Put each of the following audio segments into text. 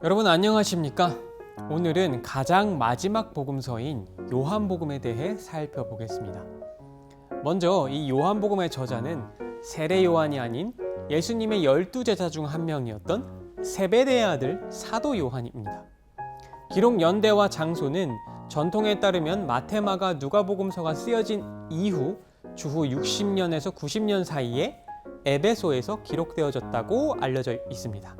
여러분 안녕하십니까? 오늘은 가장 마지막 복음서인 요한복음에 대해 살펴보겠습니다. 먼저 이 요한복음의 저자는 세례 요한이 아닌 예수님의 12제자 중 한 명이었던 세베대의 아들 사도 요한입니다. 기록 연대와 장소는 전통에 따르면 마태, 마가, 누가복음서가 쓰여진 이후 주후 60년에서 90년 사이에 에베소에서 기록되어졌다고 알려져 있습니다.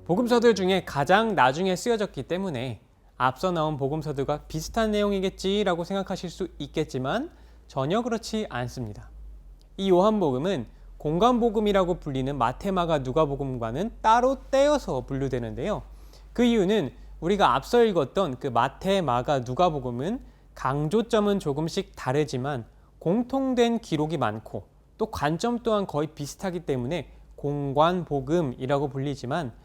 복음서들 중에 가장 나중에 쓰여졌기 때문에 앞서 나온 복음서들과 비슷한 내용이겠지라고 생각하실 수 있겠지만 전혀 그렇지 않습니다. 이 요한복음은 공관복음이라고 불리는 마태, 마가, 누가복음과는 따로 떼어서 분류되는데요. 그 이유는 우리가 앞서 읽었던 그 마태, 마가, 누가복음은 강조점은 조금씩 다르지만 공통된 기록이 많고 또 관점 또한 거의 비슷하기 때문에 공관복음이라고 불리지만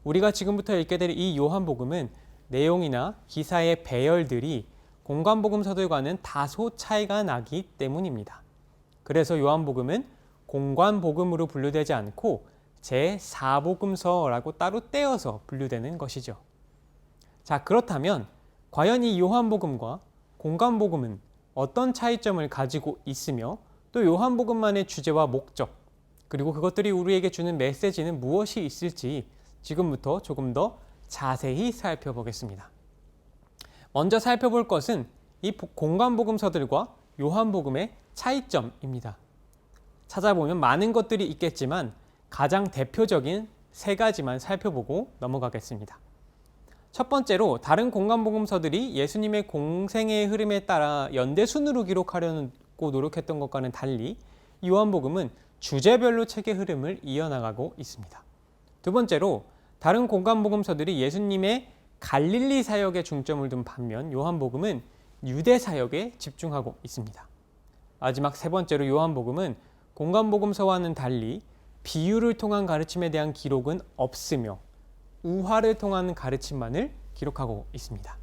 우리가 지금부터 읽게 될 이 요한복음은 내용이나 기사의 배열들이 공관복음서들과는 다소 차이가 나기 때문입니다. 그래서 요한복음은 공관복음으로 분류되지 않고 제4복음서라고 따로 떼어서 분류되는 것이죠. 자, 그렇다면 과연 이 요한복음과 공관복음은 어떤 차이점을 가지고 있으며 또 요한복음만의 주제와 목적, 그리고 그것들이 우리에게 주는 메시지는 무엇이 있을지 지금부터 조금 더 자세히 살펴보겠습니다. 먼저 살펴볼 것은 이 공관복음서들과 요한복음의 차이점입니다. 찾아보면 많은 것들이 있겠지만 가장 대표적인 세 가지만 살펴보고 넘어가겠습니다. 첫 번째로 다른 공관복음서들이 예수님의 공생의 흐름에 따라 연대순으로 기록하려고 노력했던 것과는 달리 요한복음은 주제별로 책의 흐름을 이어나가고 있습니다. 두 번째로 다른 공관복음서들이 예수님의 갈릴리 사역에 중점을 둔 반면 요한복음은 유대 사역에 집중하고 있습니다. 마지막 세 번째로 요한복음은 공관복음서와는 달리 비유를 통한 가르침에 대한 기록은 없으며 우화를 통한 가르침만을 기록하고 있습니다.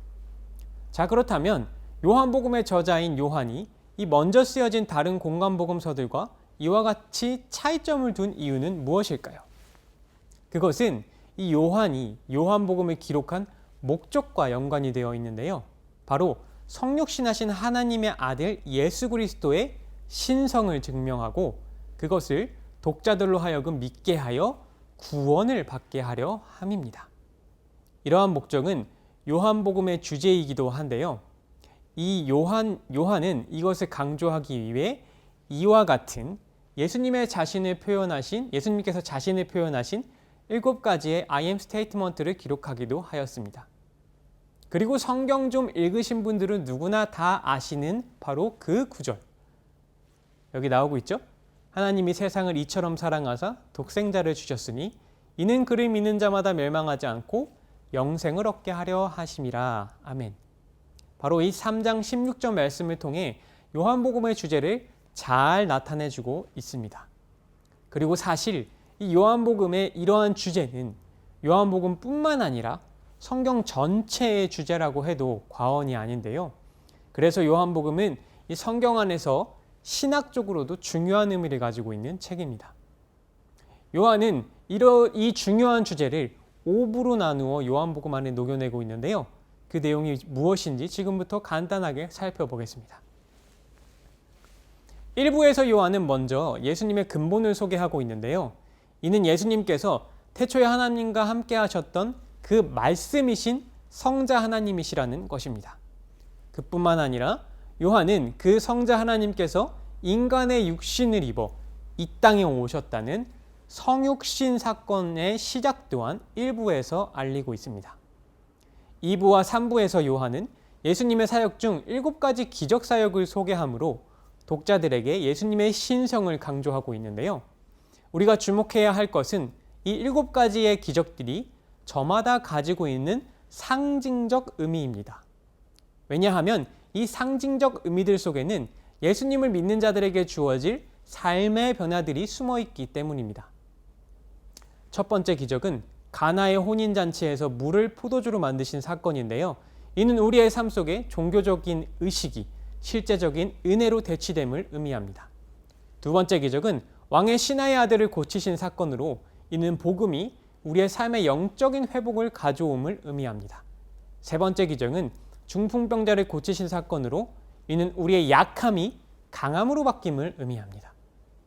자, 그렇다면 요한복음의 저자인 요한이 이 먼저 쓰여진 다른 공관복음서들과 이와 같이 차이점을 둔 이유는 무엇일까요? 그것은 이 요한이 요한복음을 기록한 목적과 연관이 되어 있는데요. 바로 성육신하신 하나님의 아들 예수 그리스도의 신성을 증명하고 그것을 독자들로 하여금 믿게 하여 구원을 받게 하려 함입니다. 이러한 목적은 요한복음의 주제이기도 한데요. 이 요한은 이것을 강조하기 위해 이와 같은 예수님께서 자신을 표현하신 7가지의 I am 스테이트먼트를 기록하기도 하였습니다. 그리고 성경 좀 읽으신 분들은 누구나 다 아시는 바로 그 구절. 여기 나오고 있죠? 하나님이 세상을 이처럼 사랑하사 독생자를 주셨으니 이는 그를 믿는 자마다 멸망하지 않고 영생을 얻게 하려 하심이라. 아멘. 바로 이 3장 16절 말씀을 통해 요한복음의 주제를 잘 나타내주고 있습니다. 그리고 사실 이 요한복음의 이러한 주제는 요한복음뿐만 아니라 성경 전체의 주제라고 해도 과언이 아닌데요. 그래서 요한복음은 이 성경 안에서 신학적으로도 중요한 의미를 가지고 있는 책입니다. 요한은 이 중요한 주제를 5부로 나누어 요한복음 안에 녹여내고 있는데요. 그 내용이 무엇인지 지금부터 간단하게 살펴보겠습니다. 1부에서 요한은 먼저 예수님의 근본을 소개하고 있는데요. 이는 예수님께서 태초에 하나님과 함께 하셨던 그 말씀이신 성자 하나님이시라는 것입니다. 그뿐만 아니라 요한은 그 성자 하나님께서 인간의 육신을 입어 이 땅에 오셨다는 성육신 사건의 시작 또한 1부에서 알리고 있습니다. 2부와 3부에서 요한은 예수님의 사역 중 7가지 기적 사역을 소개하므로 독자들에게 예수님의 신성을 강조하고 있는데요. 우리가 주목해야 할 것은 이 7가지의 기적들이 저마다 가지고 있는 상징적 의미입니다. 왜냐하면 이 상징적 의미들 속에는 예수님을 믿는 자들에게 주어질 삶의 변화들이 숨어 있기 때문입니다. 첫 번째 기적은 가나의 혼인잔치에서 물을 포도주로 만드신 사건인데요. 이는 우리의 삶 속에 종교적인 의식이 실제적인 은혜로 대치됨을 의미합니다. 두 번째 기적은 왕의 신하의 아들을 고치신 사건으로 이는 복음이 우리의 삶의 영적인 회복을 가져옴을 의미합니다. 세 번째 기적은 중풍병자를 고치신 사건으로 이는 우리의 약함이 강함으로 바뀜을 의미합니다.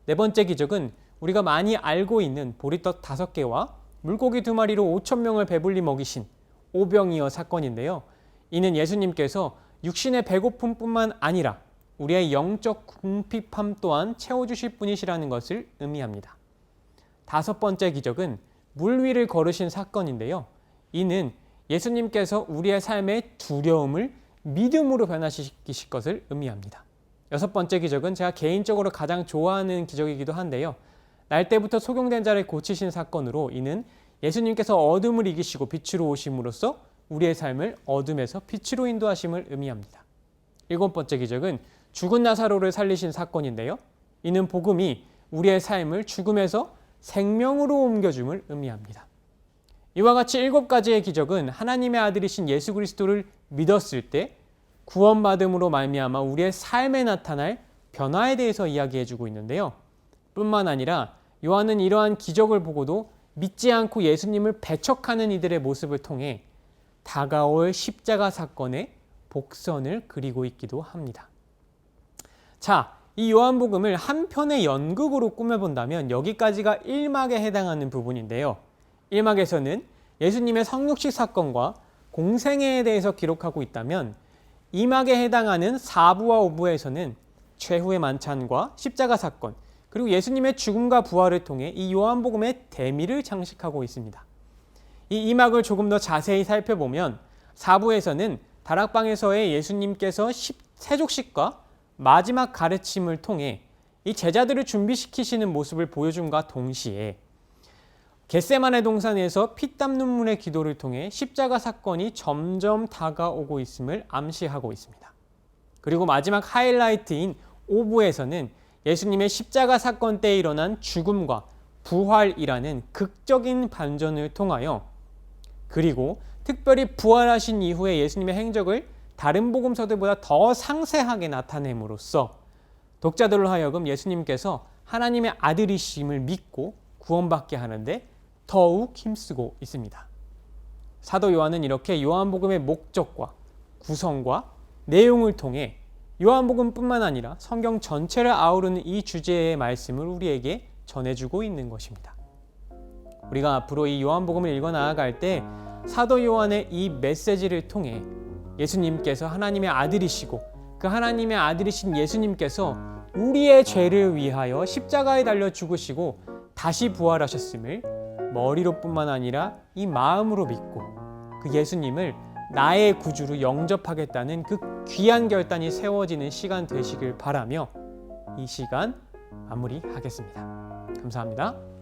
네 번째 기적은 우리가 많이 알고 있는 보리떡 5개와 물고기 2마리로 5,000명을 배불리 먹이신 오병이어 사건인데요. 이는 예수님께서 육신의 배고픔뿐만 아니라 우리의 영적 궁핍함 또한 채워주실 분이시라는 것을 의미합니다. 5번째 기적은 물 위를 걸으신 사건인데요. 이는 예수님께서 우리의 삶의 두려움을 믿음으로 변화시키실 것을 의미합니다. 6번째 기적은 제가 개인적으로 가장 좋아하는 기적이기도 한데요. 날 때부터 소경된 자를 고치신 사건으로 이는 예수님께서 어둠을 이기시고 빛으로 오심으로써 우리의 삶을 어둠에서 빛으로 인도하심을 의미합니다. 7번째 기적은 죽은 나사로를 살리신 사건인데요. 이는 복음이 우리의 삶을 죽음에서 생명으로 옮겨줌을 의미합니다. 이와 같이 7가지의 기적은 하나님의 아들이신 예수 그리스도를 믿었을 때 구원받음으로 말미암아 우리의 삶에 나타날 변화에 대해서 이야기해주고 있는데요. 뿐만 아니라 요한은 이러한 기적을 보고도 믿지 않고 예수님을 배척하는 이들의 모습을 통해 다가올 십자가 사건의 복선을 그리고 있기도 합니다. 자, 이 요한복음을 한 편의 연극으로 꾸며본다면 여기까지가 1막에 해당하는 부분인데요. 1막에서는 예수님의 성육식 사건과 공생애에 대해서 기록하고 있다면 2막에 해당하는 4부와 5부에서는 최후의 만찬과 십자가 사건, 그리고 예수님의 죽음과 부활을 통해 이 요한복음의 대미를 장식하고 있습니다. 이 2막을 조금 더 자세히 살펴보면 4부에서는 다락방에서의 예수님께서 세족식과 마지막 가르침을 통해 이 제자들을 준비시키시는 모습을 보여줌과 동시에 겟세마네 동산에서 피땀 눈물의 기도를 통해 십자가 사건이 점점 다가오고 있음을 암시하고 있습니다. 그리고 마지막 하이라이트인 5부에서는 예수님의 십자가 사건 때 일어난 죽음과 부활이라는 극적인 반전을 통하여 그리고 특별히 부활하신 이후에 예수님의 행적을 다른 복음서들보다 더 상세하게 나타냄으로써 독자들로 하여금 예수님께서 하나님의 아들이심을 믿고 구원받게 하는데 더욱 힘쓰고 있습니다. 사도 요한은 이렇게 요한복음의 목적과 구성과 내용을 통해 요한복음뿐만 아니라 성경 전체를 아우르는 이 주제의 말씀을 우리에게 전해주고 있는 것입니다. 우리가 앞으로 이 요한복음을 읽어 나아갈 때 사도 요한의 이 메시지를 통해 예수님께서 하나님의 아들이시고 그 하나님의 아들이신 예수님께서 우리의 죄를 위하여 십자가에 달려 죽으시고 다시 부활하셨음을 머리로뿐만 아니라 이 마음으로 믿고 그 예수님을 나의 구주로 영접하겠다는 그 귀한 결단이 세워지는 시간 되시길 바라며 이 시간 마무리하겠습니다. 감사합니다.